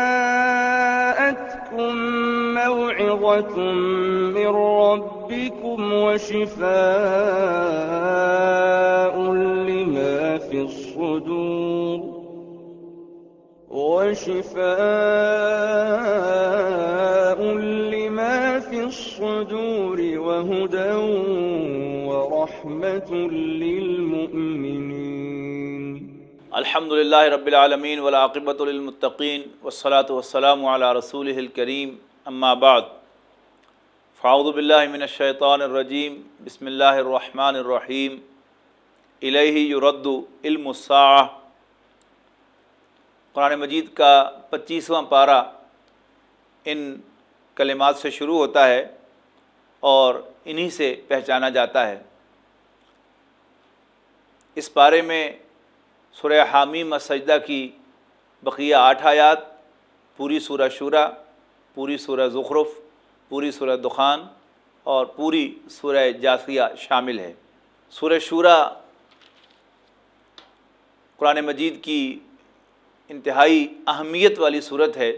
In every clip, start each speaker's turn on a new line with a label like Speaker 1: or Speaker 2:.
Speaker 1: جاءتكم موعظة من ربكم وشفاء لما في الصدور وهدى ورحمة للمؤمنين.
Speaker 2: الحمد للہ رب العالمین والعاقبۃ للمتقین والصلاۃ والسلام علی رسولہ الکریم اما بعد فاعوذ باللہ من الشیطان الرجیم بسم اللہ الرحمن الرحیم الیہ یرد علم الساعہ. قرآن مجید کا 25واں پارہ ان کلمات سے شروع ہوتا ہے اور انہی سے پہچانا جاتا ہے. اس پارے میں سورہ حامیم السجدہ کی بقیہ 8 آیات، پوری سورہ شورى، پوری سورہ زخرف، پوری سورہ دخان اور پوری سورہ جاثیہ شامل ہے. سورہ شورى قرآن مجید کی انتہائی اہمیت والی صورت ہے.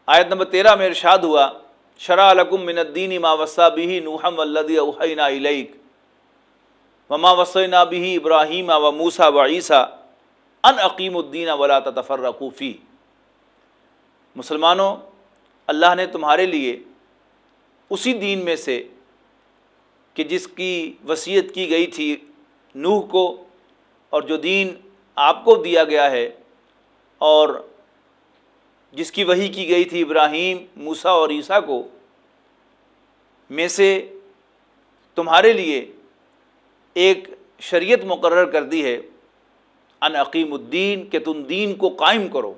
Speaker 2: آیت نمبر 13 میں ارشاد ہوا شرع لکم من الدین ما وصی بہ نوحا والذی اوحینا الیک وما وصینا بہ ابراہیم وموسیٰ وعیسیٰ ان اقیموا الدین ولا تتفرقوا فیہ. مسلمانوں، اللہ نے تمہارے لیے اسی دین میں سے کہ جس کی وصیت کی گئی تھی نوح کو اور جو دین آپ کو دیا گیا ہے اور جس کی وحی کی گئی تھی ابراہیم، موسیٰ اور عیسیٰ کو، میں سے تمہارے لیے ایک شریعت مقرر کر دی ہے ان اقیم الدین، کہ تم دین کو قائم کرو.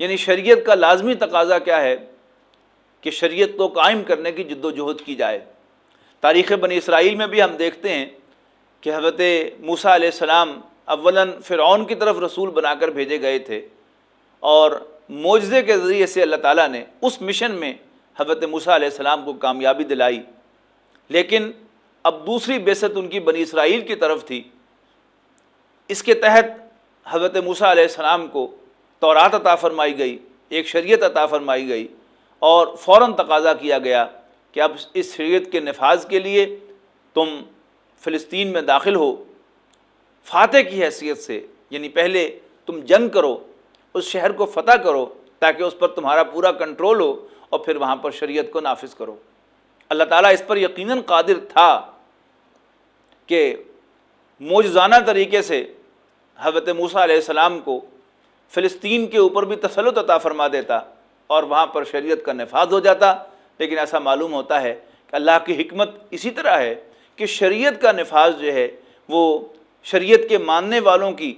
Speaker 2: یعنی شریعت کا لازمی تقاضا کیا ہے کہ شریعت کو قائم کرنے کی جد و جہد کی جائے. تاریخ بنی اسرائیل میں بھی ہم دیکھتے ہیں کہ حضرت موسیٰ علیہ السلام اولاً فرعون کی طرف رسول بنا کر بھیجے گئے تھے اور معجزے کے ذریعے سے اللہ تعالیٰ نے اس مشن میں حضرت موسیٰ علیہ السلام کو کامیابی دلائی. لیکن اب دوسری بعثت ان کی بنی اسرائیل کی طرف تھی. اس کے تحت حضرت موسیٰ علیہ السلام کو تورات عطا فرمائی گئی، ایک شریعت عطا فرمائی گئی اور فوراً تقاضا کیا گیا کہ اب اس شریعت کے نفاذ کے لیے تم فلسطین میں داخل ہو فاتح کی حیثیت سے. یعنی پہلے تم جنگ کرو، اس شہر کو فتح کرو تاکہ اس پر تمہارا پورا کنٹرول ہو اور پھر وہاں پر شریعت کو نافذ کرو. اللہ تعالیٰ اس پر یقیناً قادر تھا کہ معجزانہ طریقے سے حضرت موسیٰ علیہ السلام کو فلسطین کے اوپر بھی تسلط عطا فرما دیتا اور وہاں پر شریعت کا نفاذ ہو جاتا. لیکن ایسا معلوم ہوتا ہے کہ اللہ کی حکمت اسی طرح ہے کہ شریعت کا نفاذ جو ہے وہ شریعت کے ماننے والوں کی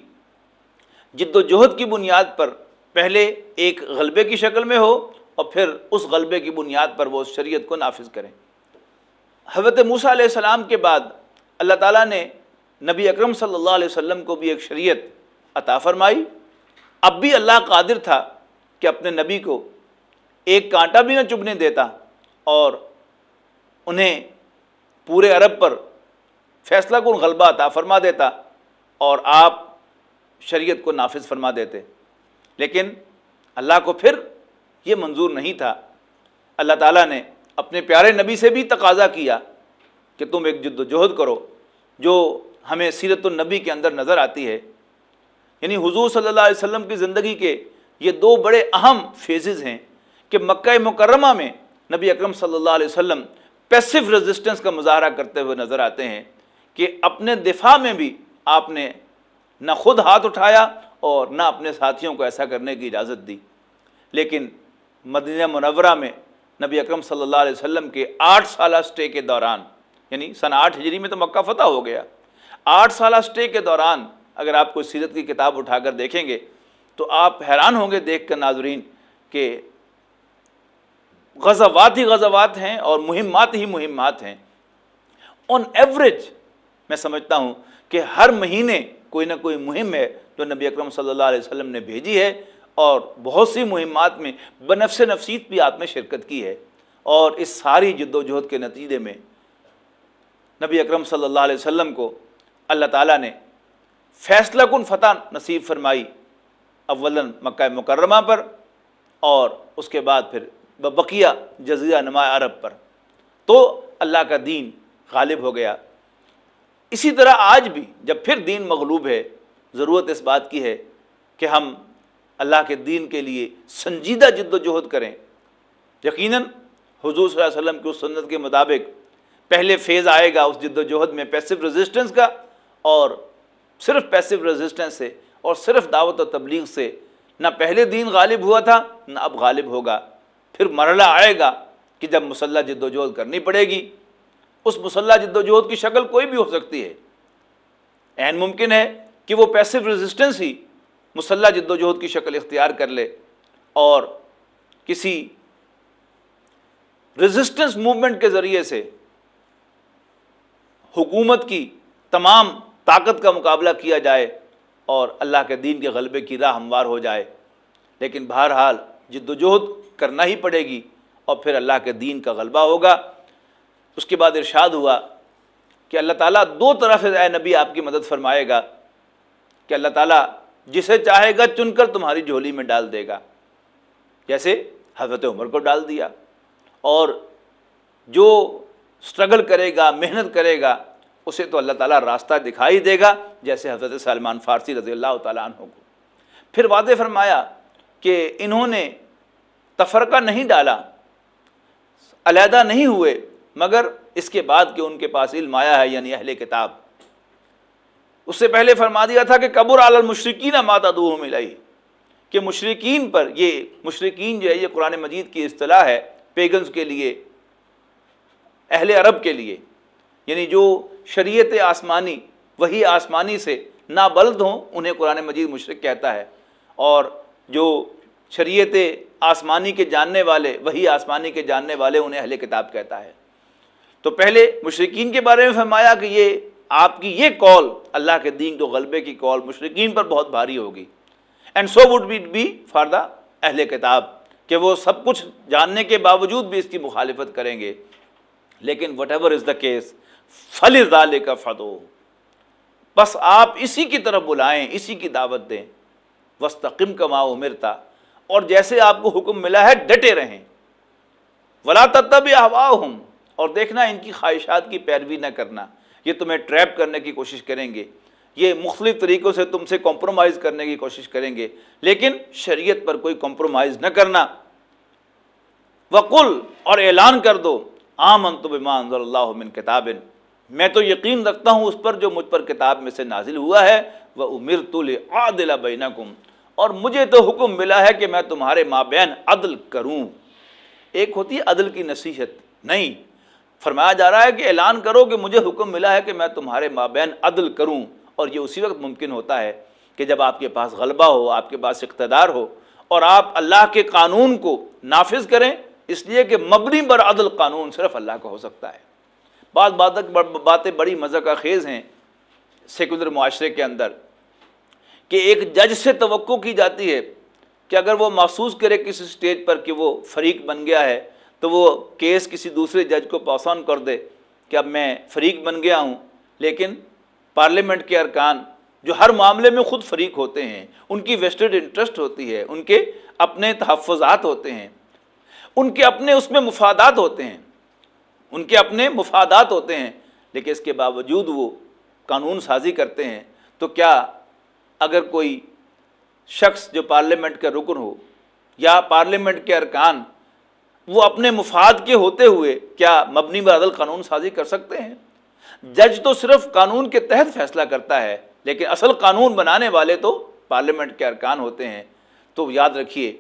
Speaker 2: جد و جہد کی بنیاد پر پہلے ایک غلبے کی شکل میں ہو اور پھر اس غلبے کی بنیاد پر وہ اس شریعت کو نافذ کریں. حضرت موسیٰ علیہ السلام کے بعد اللہ تعالیٰ نے نبی اکرم صلی اللہ علیہ وسلم کو بھی ایک شریعت عطا فرمائی. اب بھی اللہ قادر تھا کہ اپنے نبی کو ایک کانٹا بھی نہ چبھنے دیتا اور انہیں پورے عرب پر فیصلہ کن غلبہ عطا فرما دیتا اور آپ شریعت کو نافذ فرما دیتے. لیکن اللہ کو پھر یہ منظور نہیں تھا. اللہ تعالیٰ نے اپنے پیارے نبی سے بھی تقاضا کیا کہ تم ایک جد و جہد کرو جو ہمیں سیرت النبی کے اندر نظر آتی ہے. یعنی حضور صلی اللہ علیہ وسلم کی زندگی کے یہ 2 بڑے اہم فیزز ہیں کہ مکہ مکرمہ میں نبی اکرم صلی اللہ علیہ وسلم پیسو ریزسٹنس کا مظاہرہ کرتے ہوئے نظر آتے ہیں کہ اپنے دفاع میں بھی آپ نے نہ خود ہاتھ اٹھایا اور نہ اپنے ساتھیوں کو ایسا کرنے کی اجازت دی. لیکن مدینہ منورہ میں نبی اکرم صلی اللہ علیہ وسلم کے 8 سالہ سٹے کے دوران، یعنی سن 8 ہجری میں تو مکہ فتح ہو گیا، 8 سالہ سٹے کے دوران اگر آپ کوئی سیرت کی کتاب اٹھا کر دیکھیں گے تو آپ حیران ہوں گے دیکھ کر ناظرین کہ غزوات ہی غزوات ہیں اور مہمات ہی مہمات ہیں. آن ایوریج میں سمجھتا ہوں کہ ہر مہینے کوئی نہ کوئی مہم ہے جو نبی اکرم صلی اللہ علیہ وسلم نے بھیجی ہے اور بہت سی مہمات میں بنفس نفسیت بھی آپ نے شرکت کی ہے. اور اس ساری جد و جہد کے نتیجے میں نبی اکرم صلی اللہ علیہ وسلم کو اللہ تعالیٰ نے فیصلہ کن فتح نصیب فرمائی اولاً مکہ مکرمہ پر اور اس کے بعد پھر بقیہ جزیرہ نما عرب پر، تو اللہ کا دین غالب ہو گیا۔ اسی طرح آج بھی جب پھر دین مغلوب ہے، ضرورت اس بات کی ہے کہ ہم اللہ کے دین کے لیے سنجیدہ جد و جہد کریں۔ یقیناً حضور صلی اللہ علیہ وسلم کی اس سنت کے مطابق پہلے فیز آئے گا اس جد و جہد میں پیسو ریزسٹنس کا، اور صرف پیسو ریزسٹنس سے اور صرف دعوت و تبلیغ سے نہ پہلے دین غالب ہوا تھا نہ اب غالب ہوگا۔ پھر مرحلہ آئے گا کہ جب مسلح جد و جہد کرنی پڑے گی۔ اس مسلح جد و جہد کی شکل کوئی بھی ہو سکتی ہے، عین ممکن ہے کہ وہ پیسو ریزسٹنس ہی مسلح جد و جہد کی شکل اختیار کر لے، اور کسی ریزسٹنس موومنٹ کے ذریعے سے حکومت کی تمام طاقت کا مقابلہ کیا جائے اور اللہ کے دین کے غلبے کی راہ ہموار ہو جائے۔ لیکن بہرحال جد و جہد کرنا ہی پڑے گی، اور پھر اللہ کے دین کا غلبہ ہوگا۔ اس کے بعد ارشاد ہوا کہ اللہ تعالیٰ دو طرح سے اے نبی آپ کی مدد فرمائے گا، کہ اللہ تعالیٰ جسے چاہے گا چن کر تمہاری جھولی میں ڈال دے گا، جیسے حضرت عمر کو ڈال دیا، اور جو سٹرگل کرے گا، محنت کرے گا، اسے تو اللہ تعالیٰ راستہ دکھائی دے گا، جیسے حضرت سلمان فارسی رضی اللہ تعالیٰ عنہ کو۔ پھر واضح فرمایا کہ انہوں نے تفرقہ نہیں ڈالا، علیحدہ نہیں ہوئے، مگر اس کے بعد کہ ان کے پاس علم آیا ہے، یعنی اہل کتاب۔ اس سے پہلے فرما دیا تھا کہ کبر علی المشرکین ما تدعوہم الیہ، کہ مشرکین پر، یہ مشرکین جو ہے یہ قرآن مجید کی اصطلاح ہے پیگنز کے لیے، اہل عرب کے لیے، یعنی جو شریعت آسمانی، وحی آسمانی سے نابلد ہوں انہیں قرآن مجید مشرک کہتا ہے، اور جو شریعت آسمانی کے جاننے والے، وحی آسمانی کے جاننے والے، انہیں اہل کتاب کہتا ہے۔ تو پہلے مشرکین کے بارے میں فرمایا کہ یہ آپ کی یہ قول، اللہ کے دین کو غلبے کی قول مشرکین پر بہت بھاری ہوگی، and so would be for the اہل کتاب، کہ وہ سب کچھ جاننے کے باوجود بھی اس کی مخالفت کریں گے۔ لیکن whatever is the case فلذالک فدعو، بس آپ اسی کی طرف بلائیں، اسی کی دعوت دیں، واستقم کما امرت، اور جیسے آپ کو حکم ملا ہے ڈٹے رہیں، ولا تتبع اہواءہم، اور دیکھنا ان کی خواہشات کی پیروی نہ کرنا، یہ تمہیں ٹریپ کرنے کی کوشش کریں گے، یہ مختلف طریقوں سے تم سے کمپرومائز کرنے کی کوشش کریں گے، لیکن شریعت پر کوئی کمپرومائز نہ کرنا۔ وقل، اور اعلان کر دو، آمنت بما انزل اللہ من کتاب، میں تو یقین رکھتا ہوں اس پر جو مجھ پر کتاب میں سے نازل ہوا ہے، وامرت لأعدل بینکم، اور مجھے تو حکم ملا ہے کہ میں تمہارے مابین عدل کروں۔ ایک ہوتی ہے عدل کی نصیحت، نہیں، فرمایا جا رہا ہے کہ اعلان کرو کہ مجھے حکم ملا ہے کہ میں تمہارے مابین عدل کروں، اور یہ اسی وقت ممکن ہوتا ہے کہ جب آپ کے پاس غلبہ ہو، آپ کے پاس اقتدار ہو، اور آپ اللہ کے قانون کو نافذ کریں، اس لیے کہ مبنی بر عدل قانون صرف اللہ کا ہو سکتا ہے۔ بعض باتیں بڑی مذاق خیز ہیں سیکولر معاشرے کے اندر، کہ ایک جج سے توقع کی جاتی ہے کہ اگر وہ محسوس کرے کسی سٹیج پر کہ وہ فریق بن گیا ہے، تو وہ کیس کسی دوسرے جج کو پاس آن کر دے کہ اب میں فریق بن گیا ہوں۔ لیکن پارلیمنٹ کے ارکان جو ہر معاملے میں خود فریق ہوتے ہیں، ان کی ویسٹڈ انٹرسٹ ہوتی ہے، ان کے اپنے تحفظات ہوتے ہیں، ان کے اپنے اس میں مفادات ہوتے ہیں، ان کے اپنے مفادات ہوتے ہیں، لیکن اس کے باوجود وہ قانون سازی کرتے ہیں۔ تو کیا اگر کوئی شخص جو پارلیمنٹ کا رکن ہو یا پارلیمنٹ کے ارکان وہ اپنے مفاد کے ہوتے ہوئے کیا مبنی بر عدل قانون سازی کر سکتے ہیں؟ جج تو صرف قانون کے تحت فیصلہ کرتا ہے، لیکن اصل قانون بنانے والے تو پارلیمنٹ کے ارکان ہوتے ہیں۔ تو یاد رکھیے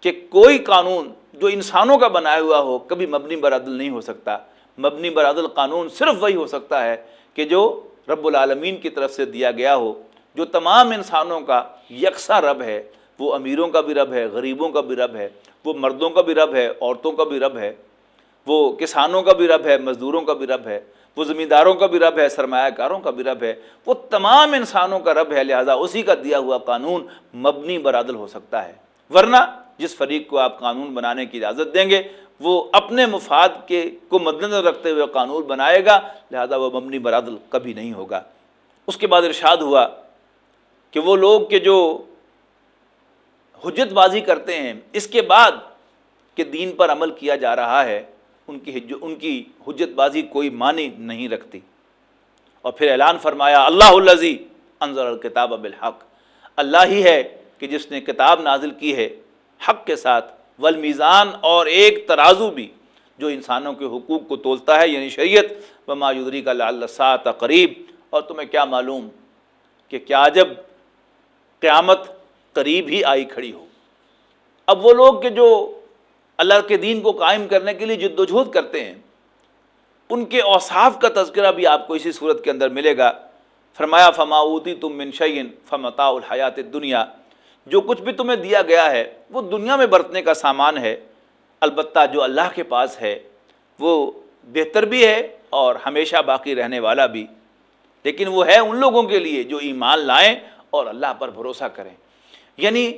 Speaker 2: کہ کوئی قانون جو انسانوں کا بنایا ہوا ہو کبھی مبنی بر عدل نہیں ہو سکتا۔ مبنی بر عدل قانون صرف وہی ہو سکتا ہے کہ جو رب العالمین کی طرف سے دیا گیا ہو، جو تمام انسانوں کا یکساں رب ہے، وہ امیروں کا بھی رب ہے، غریبوں کا بھی رب ہے، وہ مردوں کا بھی رب ہے، عورتوں کا بھی رب ہے، وہ کسانوں کا بھی رب ہے، مزدوروں کا بھی رب ہے، وہ زمینداروں کا بھی رب ہے، سرمایہ کاروں کا بھی رب ہے، وہ تمام انسانوں کا رب ہے، لہذا اسی کا دیا ہوا قانون مبنی بر عدل ہو سکتا ہے۔ ورنہ جس فریق کو آپ قانون بنانے کی اجازت دیں گے وہ اپنے مفاد کو مد نظر رکھتے ہوئے قانون بنائے گا، لہذا وہ مبنی بر عدل کبھی نہیں ہوگا۔ اس کے بعد ارشاد ہوا کہ وہ لوگ کہ جو حجت بازی کرتے ہیں اس کے بعد کہ دین پر عمل کیا جا رہا ہے، ان کی حجت بازی کوئی معنی نہیں رکھتی۔ اور پھر اعلان فرمایا اللہ الذی انزل الکتاب بالحق، اللہ ہی ہے کہ جس نے کتاب نازل کی ہے حق کے ساتھ، والمیزان، اور ایک ترازو بھی جو انسانوں کے حقوق کو تولتا ہے، یعنی شریعت، وما یدریک لعل الساعۃ قریب، اور تمہیں کیا معلوم کہ کیا جب قیامت قریب ہی آئی کھڑی ہو۔ اب وہ لوگ کہ جو اللہ کے دین کو قائم کرنے کے لیے جد و جہد کرتے ہیں، ان کے اوصاف کا تذکرہ بھی آپ کو اسی صورت کے اندر ملے گا۔ فرمایا فما اوتیتم من شیء فمتاع الحیات الدنیا، جو کچھ بھی تمہیں دیا گیا ہے وہ دنیا میں برتنے کا سامان ہے، البتہ جو اللہ کے پاس ہے وہ بہتر بھی ہے اور ہمیشہ باقی رہنے والا بھی، لیکن وہ ہے ان لوگوں کے لیے جو ایمان لائیں اور اللہ پر بھروسہ کریں۔ یعنی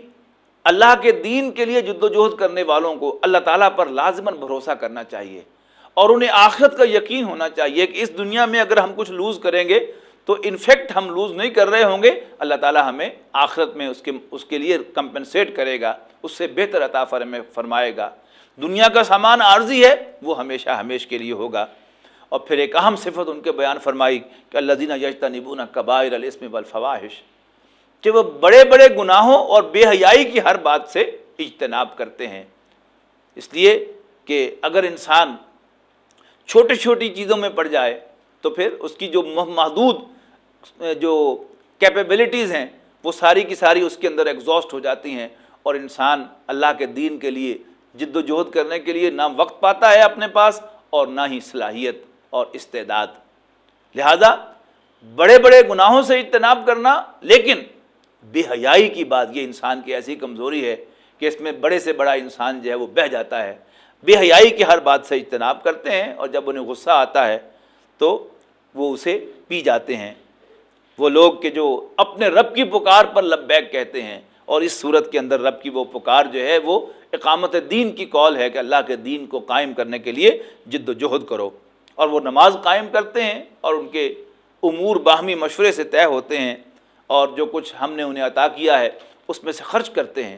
Speaker 2: اللہ کے دین کے لیے جد و جہد کرنے والوں کو اللہ تعالیٰ پر لازماً بھروسہ کرنا چاہیے، اور انہیں آخرت کا یقین ہونا چاہیے کہ اس دنیا میں اگر ہم کچھ لوز کریں گے تو انفیکٹ ہم لوز نہیں کر رہے ہوں گے، اللہ تعالیٰ ہمیں آخرت میں اس کے لیے کمپنسیٹ کرے گا، اس سے بہتر عطا فرمائے گا۔ دنیا کا سامان عارضی ہے، وہ ہمیشہ ہمیش کے لیے ہوگا۔ اور پھر ایک اہم صفت ان کے بیان فرمائی کہ الذین یجتنبون کبائر الاسم والفواحش، کہ وہ بڑے بڑے گناہوں اور بے حیائی کی ہر بات سے اجتناب کرتے ہیں۔ اس لیے کہ اگر انسان چھوٹی چھوٹی چیزوں میں پڑ جائے تو پھر اس کی جو محدود جو کیپیبلٹیز ہیں وہ ساری کی ساری اس کے اندر ایگزاسٹ ہو جاتی ہیں، اور انسان اللہ کے دین کے لیے جد و جہد کرنے کے لیے نہ وقت پاتا ہے اپنے پاس اور نہ ہی صلاحیت اور استعداد۔ لہذا بڑے بڑے گناہوں سے اجتناب کرنا، لیکن بے حیائی کی بات یہ انسان کی ایسی کمزوری ہے کہ اس میں بڑے سے بڑا انسان جو ہے وہ بہہ جاتا ہے۔ بے حیائی کی ہر بات سے اجتناب کرتے ہیں، اور جب انہیں غصہ آتا ہے تو وہ اسے پی جاتے ہیں۔ وہ لوگ کہ جو اپنے رب کی پکار پر لبیک کہتے ہیں، اور اس صورت کے اندر رب کی وہ پکار جو ہے وہ اقامت دین کی کال ہے کہ اللہ کے دین کو قائم کرنے کے لیے جد و جہد کرو، اور وہ نماز قائم کرتے ہیں، اور ان کے امور باہمی مشورے سے طے ہوتے ہیں، اور جو کچھ ہم نے انہیں عطا کیا ہے اس میں سے خرچ کرتے ہیں۔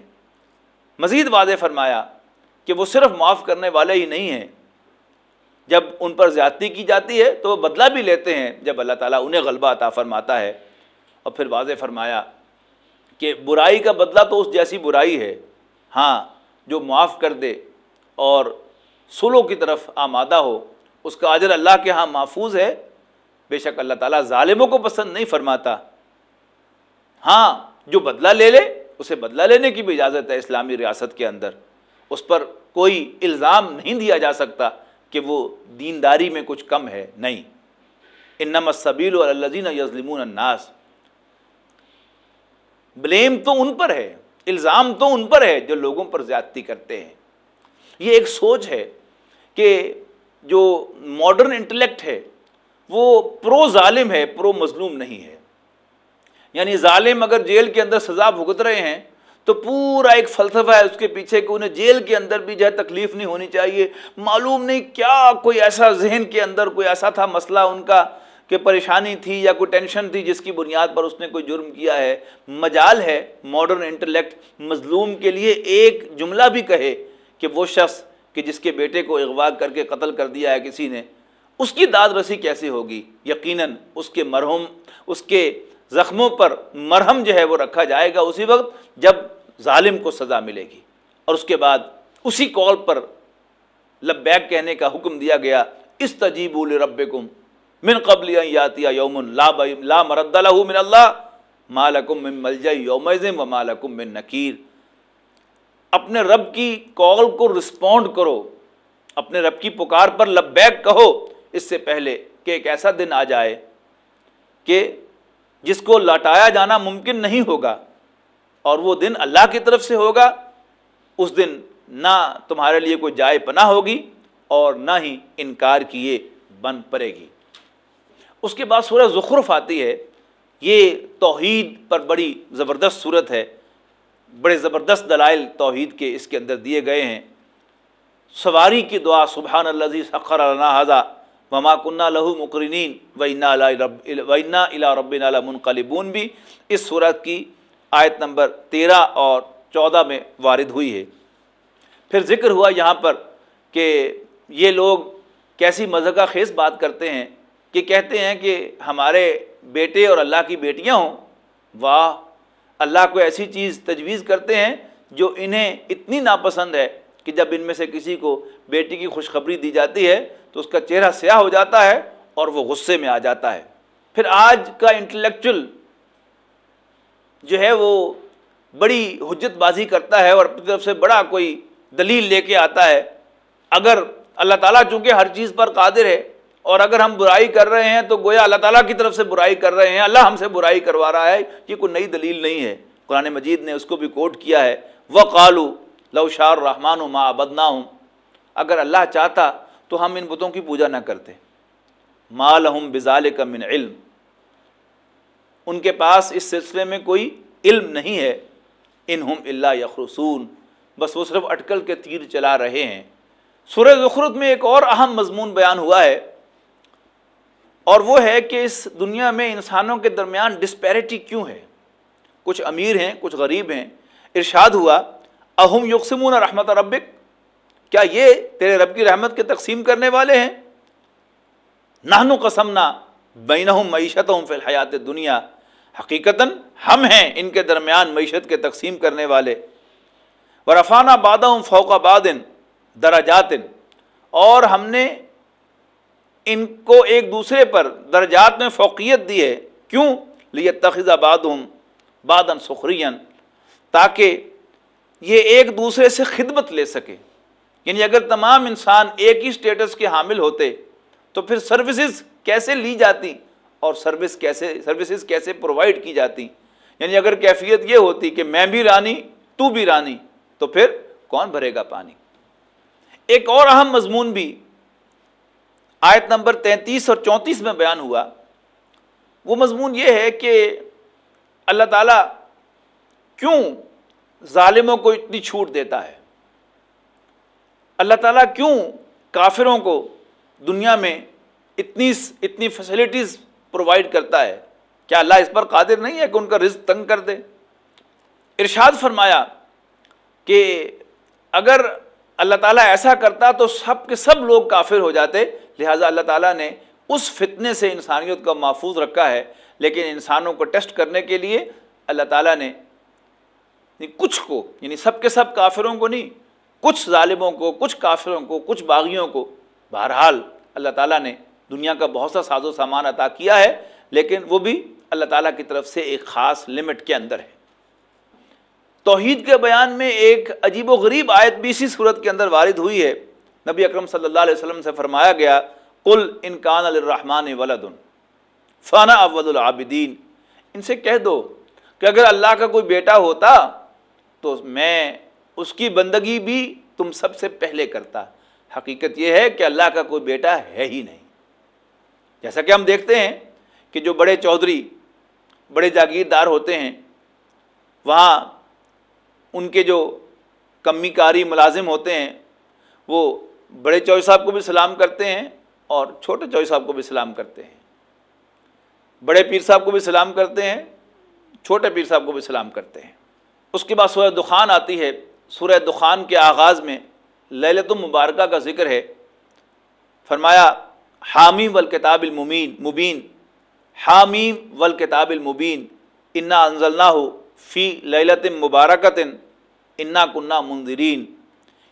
Speaker 2: مزید واضح فرمایا کہ وہ صرف معاف کرنے والے ہی نہیں ہیں، جب ان پر زیادتی کی جاتی ہے تو وہ بدلہ بھی لیتے ہیں جب اللہ تعالیٰ انہیں غلبہ عطا فرماتا ہے۔ اور پھر واضح فرمایا کہ برائی کا بدلہ تو اس جیسی برائی ہے، ہاں جو معاف کر دے اور صلح کی طرف آمادہ ہو اس کا اجر اللہ کے ہاں محفوظ ہے۔ بے شک اللہ تعالیٰ ظالموں کو پسند نہیں فرماتا، ہاں جو بدلہ لے لے اسے بدلہ لینے کی بھی اجازت ہے اسلامی ریاست کے اندر، اس پر کوئی الزام نہیں دیا جا سکتا کہ وہ دینداری میں کچھ کم ہے، نہیں۔ انما السبیل علی الذین یظلمون الناس، بلیم تو ان پر ہے، الزام تو ان پر ہے جو لوگوں پر زیادتی کرتے ہیں۔ یہ ایک سوچ ہے کہ جو ماڈرن انٹلیکٹ ہے وہ پرو ظالم ہے، پرو مظلوم نہیں ہے۔ یعنی ظالم اگر جیل کے اندر سزا بھگت رہے ہیں تو پورا ایک فلسفہ ہے اس کے پیچھے کہ انہیں جیل کے اندر بھی جو ہے تکلیف نہیں ہونی چاہیے، معلوم نہیں کیا کوئی ایسا ذہن کے اندر کوئی ایسا تھا مسئلہ ان کا کہ پریشانی تھی یا کوئی ٹینشن تھی جس کی بنیاد پر اس نے کوئی جرم کیا ہے۔ مجال ہے ماڈرن انٹلیکٹ مظلوم کے لیے ایک جملہ بھی کہے کہ وہ شخص کہ جس کے بیٹے کو اغوا کر کے قتل کر دیا ہے کسی نے، اس کی داد رسی کیسے ہوگی؟ یقیناً اس کے مرحوم، اس کے زخموں پر مرہم جو ہے وہ رکھا جائے گا اسی وقت جب ظالم کو سزا ملے گی۔ اور اس کے بعد اسی کال پر لبیک کہنے کا حکم دیا گیا، استجیبوا لربکم من قبل ان یاتی یوم لا مرد لہ من اللہ ما لکم من ملجأ یومئذ وما لکم من نکیر۔ اپنے رب کی کال کو رسپونڈ کرو، اپنے رب کی پکار پر لبیک کہو اس سے پہلے کہ ایک ایسا دن آ جائے کہ جس کو لوٹایا جانا ممکن نہیں ہوگا، اور وہ دن اللہ کی طرف سے ہوگا۔ اس دن نہ تمہارے لیے کوئی جائے پناہ ہوگی اور نہ ہی انکار کیے بن پڑے گی۔ اس کے بعد سورہ زخرف آتی ہے، یہ توحید پر بڑی زبردست صورت ہے، بڑے زبردست دلائل توحید کے اس کے اندر دیے گئے ہیں۔ سواری کی دعا سبحان الذی سخر لنا ھذا وما كنا له مقرنین وإنا إلی ربنا لمنقلبون بھی اس سورت کی آیت نمبر 13 اور 14 میں وارد ہوئی ہے۔ پھر ذکر ہوا یہاں پر کہ یہ لوگ کیسی مضحکہ خیز بات کرتے ہیں کہ کہتے ہیں کہ ہمارے بیٹے اور اللہ کی بیٹیاں ہوں۔ واہ، اللہ کو ایسی چیز تجویز کرتے ہیں جو انہیں اتنی ناپسند ہے کہ جب ان میں سے کسی کو بیٹی کی خوشخبری دی جاتی ہے تو اس کا چہرہ سیاہ ہو جاتا ہے اور وہ غصے میں آ جاتا ہے۔ پھر آج کا انٹلیکچوئل جو ہے وہ بڑی حجت بازی کرتا ہے اور اپنی طرف سے بڑا کوئی دلیل لے کے آتا ہے۔ اگر اللہ تعالیٰ چونکہ ہر چیز پر قادر ہے اور اگر ہم برائی کر رہے ہیں تو گویا اللہ تعالیٰ کی طرف سے برائی کر رہے ہیں، اللہ ہم سے برائی کروا رہا ہے، یہ کوئی نئی دلیل نہیں ہے۔ قرآن مجید نے اس کو بھی کوٹ کیا ہے، وَقَالُوا لَوْ شَاءَ الرَّحْمَنُ مَا عَبَدْنَاهُمْ، اگر اللہ چاہتا تو ہم ان بتوں کی پوجا نہ کرتے۔ مَا لَهُمْ بِذَلِكَ مِنْ علم، ان کے پاس اس سلسلے میں کوئی علم نہیں ہے۔ اِنْهُمْ إِلَّا يَخْرُصُونَ، بس وہ صرف اٹکل کے تیر چلا رہے ہیں۔ سورہ زخرف میں ایک اور اہم مضمون بیان ہوا ہے، اور وہ ہے کہ اس دنیا میں انسانوں کے درمیان ڈسپیرٹی کیوں ہے؟ کچھ امیر ہیں، کچھ غریب ہیں۔ ارشاد ہوا، اہم یقسمون رحمت ربک، کیا یہ تیرے رب کی رحمت کے تقسیم کرنے والے ہیں؟ نحن قسمنا بینہم معیشتہم فی الحیات الدنیا، حقیقتاً ہم ہیں ان کے درمیان معیشت کے تقسیم کرنے والے۔ ورفعنا بعضہم فوق بعض درجات، اور ہم نے ان کو ایک دوسرے پر درجات میں فوقیت دی ہے۔ کیوں؟ لیتخذ بعضہم بعضا سخریا، تاکہ یہ ایک دوسرے سے خدمت لے سکے۔ یعنی اگر تمام انسان ایک ہی سٹیٹس کے حامل ہوتے تو پھر سروسز کیسے لی جاتی اور سروسز کیسے پرووائڈ کی جاتی؟ یعنی اگر کیفیت یہ ہوتی کہ میں بھی رانی تو بھی رانی تو پھر کون بھرے گا پانی؟ ایک اور اہم مضمون بھی آیت نمبر 33 اور 34 میں بیان ہوا۔ وہ مضمون یہ ہے کہ اللہ تعالیٰ کیوں ظالموں کو اتنی چھوٹ دیتا ہے؟ اللہ تعالیٰ کیوں کافروں کو دنیا میں اتنی فیسلٹیز پرووائڈ کرتا ہے؟ کیا اللہ اس پر قادر نہیں ہے کہ ان کا رزق تنگ کر دے؟ ارشاد فرمایا کہ اگر اللہ تعالیٰ ایسا کرتا تو سب کے سب لوگ کافر ہو جاتے، لہٰذا اللہ تعالیٰ نے اس فتنے سے انسانیت کو محفوظ رکھا ہے، لیکن انسانوں کو ٹیسٹ کرنے کے لیے اللہ تعالیٰ نے کچھ کو، یعنی سب کے سب کافروں کو نہیں، کچھ ظالموں کو، کچھ کافروں کو، کچھ باغیوں کو، بہرحال اللہ تعالیٰ نے دنیا کا بہت سا ساز و سامان عطا کیا ہے، لیکن وہ بھی اللہ تعالیٰ کی طرف سے ایک خاص لمٹ کے اندر ہے۔ توحید کے بیان میں ایک عجیب و غریب آیت بھی اسی صورت کے اندر وارد ہوئی ہے۔ نبی اکرم صلی اللہ علیہ وسلم سے فرمایا گیا، قل ان کان للرحمن ولد فانا اول العابدین، ان سے کہہ دو کہ اگر اللہ کا کوئی بیٹا ہوتا تو میں اس کی بندگی بھی تم سب سے پہلے کرتا۔ حقیقت یہ ہے کہ اللہ کا کوئی بیٹا ہے ہی نہیں۔ جیسا کہ ہم دیکھتے ہیں کہ جو بڑے چودھری، بڑے جاگیردار ہوتے ہیں، وہاں ان کے جو کمی کاری ملازم ہوتے ہیں وہ بڑے چودھری صاحب کو بھی سلام کرتے ہیں اور چھوٹے چودھری صاحب کو بھی سلام کرتے ہیں، بڑے پیر صاحب کو بھی سلام کرتے ہیں، چھوٹے پیر صاحب کو بھی سلام کرتے ہیں۔ اس کے بعد سورہ دخان آتی ہے۔ سورہ دخان کے آغاز میں لیلۃ المبارکہ کا ذکر ہے۔ فرمایا حامیم والکتاب المبین، حامیم والکتاب المبین انا انزلناہ فی لیلۃ مبارکۃ انا کنا منذرین،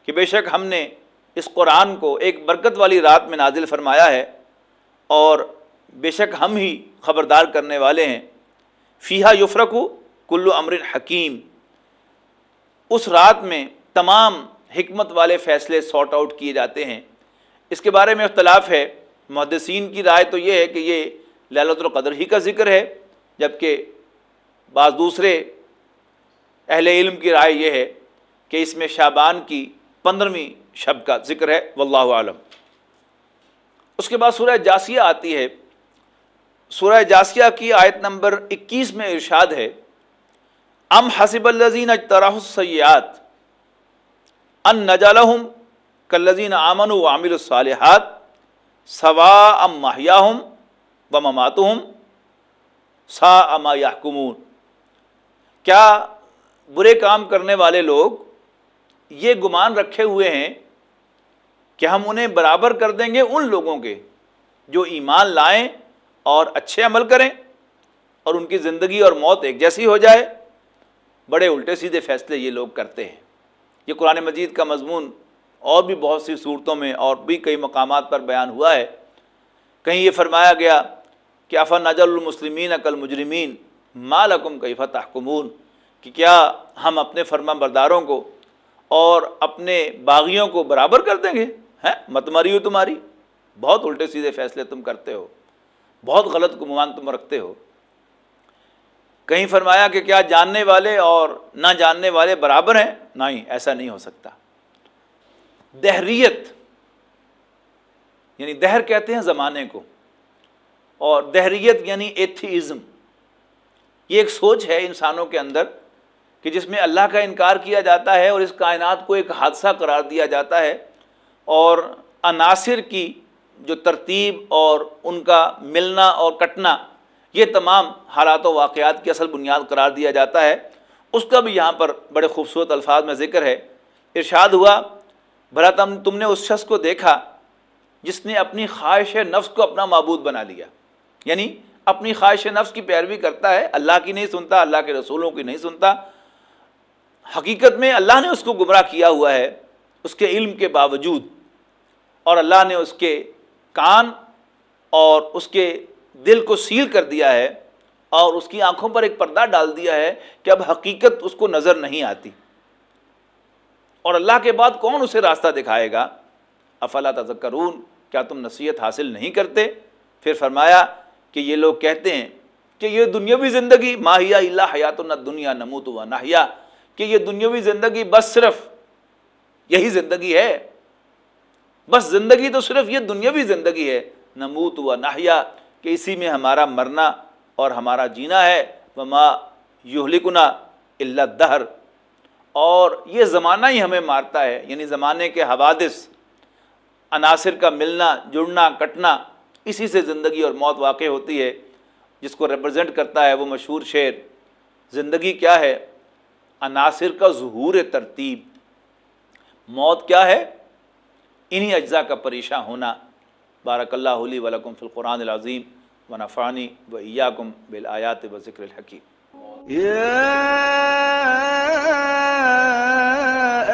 Speaker 2: کہ بے شک ہم نے اس قرآن کو ایک برکت والی رات میں نازل فرمایا ہے اور بے شک ہم ہی خبردار کرنے والے ہیں۔ فیہا یفرق کل امر حکیم، اس رات میں تمام حکمت والے فیصلے سارٹ آؤٹ کیے جاتے ہیں۔ اس کے بارے میں اختلاف ہے، محدثین کی رائے تو یہ ہے کہ یہ لیلۃ القدر ہی کا ذکر ہے، جبکہ بعض دوسرے اہل علم کی رائے یہ ہے کہ اس میں شعبان کی 15ویں شب کا ذکر ہے، واللہ اعلم۔ اس کے بعد سورہ جاثیہ آتی ہے۔ سورہ جاثیہ کی آیت نمبر 21 میں ارشاد ہے، ام حسب الذین اجترحوا السیئات ان نجعلہم کالذین آمنوا وعملوا الصالحات سواء محیاہم ومماتہم ساء ما یحکمون، کیا برے کام کرنے والے لوگ یہ گمان رکھے ہوئے ہیں کہ ہم انہیں برابر کر دیں گے ان لوگوں کے جو ایمان لائیں اور اچھے عمل کریں اور ان کی زندگی اور موت ایک جیسی ہو جائے۔ بڑے الٹے سیدھے فیصلے یہ لوگ کرتے ہیں۔ یہ قرآن مجید کا مضمون اور بھی بہت سی صورتوں میں اور بھی کئی مقامات پر بیان ہوا ہے۔ کہیں یہ فرمایا گیا کہ افنجعل المسلمین کالمجرمین ما لکم کیف تحکمون، کہ کیا ہم اپنے فرما برداروں کو اور اپنے باغیوں کو برابر کر دیں گے؟ ہیں مت ماری ہو تمہاری، بہت الٹے سیدھے فیصلے تم کرتے ہو، بہت غلط گمان تم رکھتے ہو۔ کہیں فرمایا کہ کیا جاننے والے اور نہ جاننے والے برابر ہیں؟ نہیں، ایسا نہیں ہو سکتا۔ دہریت یعنی دہر کہتے ہیں زمانے کو، اور دہریت یعنی ایتھیزم، یہ ایک سوچ ہے انسانوں کے اندر کہ جس میں اللہ کا انکار کیا جاتا ہے اور اس کائنات کو ایک حادثہ قرار دیا جاتا ہے، اور عناصر کی جو ترتیب اور ان کا ملنا اور کٹنا یہ تمام حالات و واقعات کی اصل بنیاد قرار دیا جاتا ہے۔ اس کا بھی یہاں پر بڑے خوبصورت الفاظ میں ذکر ہے۔ ارشاد ہوا بھلا تم نے اس شخص کو دیکھا جس نے اپنی خواہش نفس کو اپنا معبود بنا لیا، یعنی اپنی خواہش نفس کی پیروی کرتا ہے، اللہ کی نہیں سنتا، اللہ کے رسولوں کی نہیں سنتا۔ حقیقت میں اللہ نے اس کو گمراہ کیا ہوا ہے اس کے علم کے باوجود، اور اللہ نے اس کے کان اور اس کے دل کو سیل کر دیا ہے اور اس کی آنکھوں پر ایک پردہ ڈال دیا ہے کہ اب حقیقت اس کو نظر نہیں آتی، اور اللہ کے بعد کون اسے راستہ دکھائے گا؟ افلا تذکرون، کیا تم نصیحت حاصل نہیں کرتے؟ پھر فرمایا کہ یہ لوگ کہتے ہیں کہ یہ دنیاوی زندگی ما ہی الا حیاتنا الدنیا نموت و نحیا، کہ یہ دنیاوی زندگی بس صرف یہی زندگی ہے، بس زندگی تو صرف یہ دنیاوی زندگی ہے، نموت و نحیا، کہ اسی میں ہمارا مرنا اور ہمارا جینا ہے، وما یہلکنا الا الدہر، اور یہ زمانہ ہی ہمیں مارتا ہے، یعنی زمانے کے حوادث، عناصر کا ملنا جڑنا کٹنا، اسی سے زندگی اور موت واقع ہوتی ہے، جس کو ریپرزینٹ کرتا ہے وہ مشہور شعر۔ زندگی کیا ہے؟ عناصر کا ظہور ترتیب۔ موت کیا ہے؟ انہی اجزاء کا پریشاں ہونا۔ بارک اللہ لی ولکم فی القرآن العظیم ونفعنی وإیاکم بالآیات والذکر الحکیم۔
Speaker 1: يا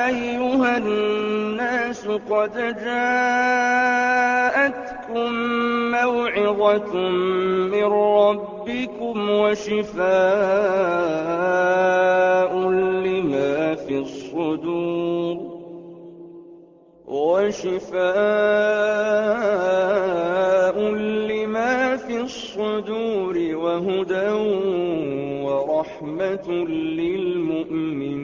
Speaker 1: أيها الناس قد جاءتكم موعظة من ربكم وشفاء لما في الصدور وهدى ورحمة للمؤمنين۔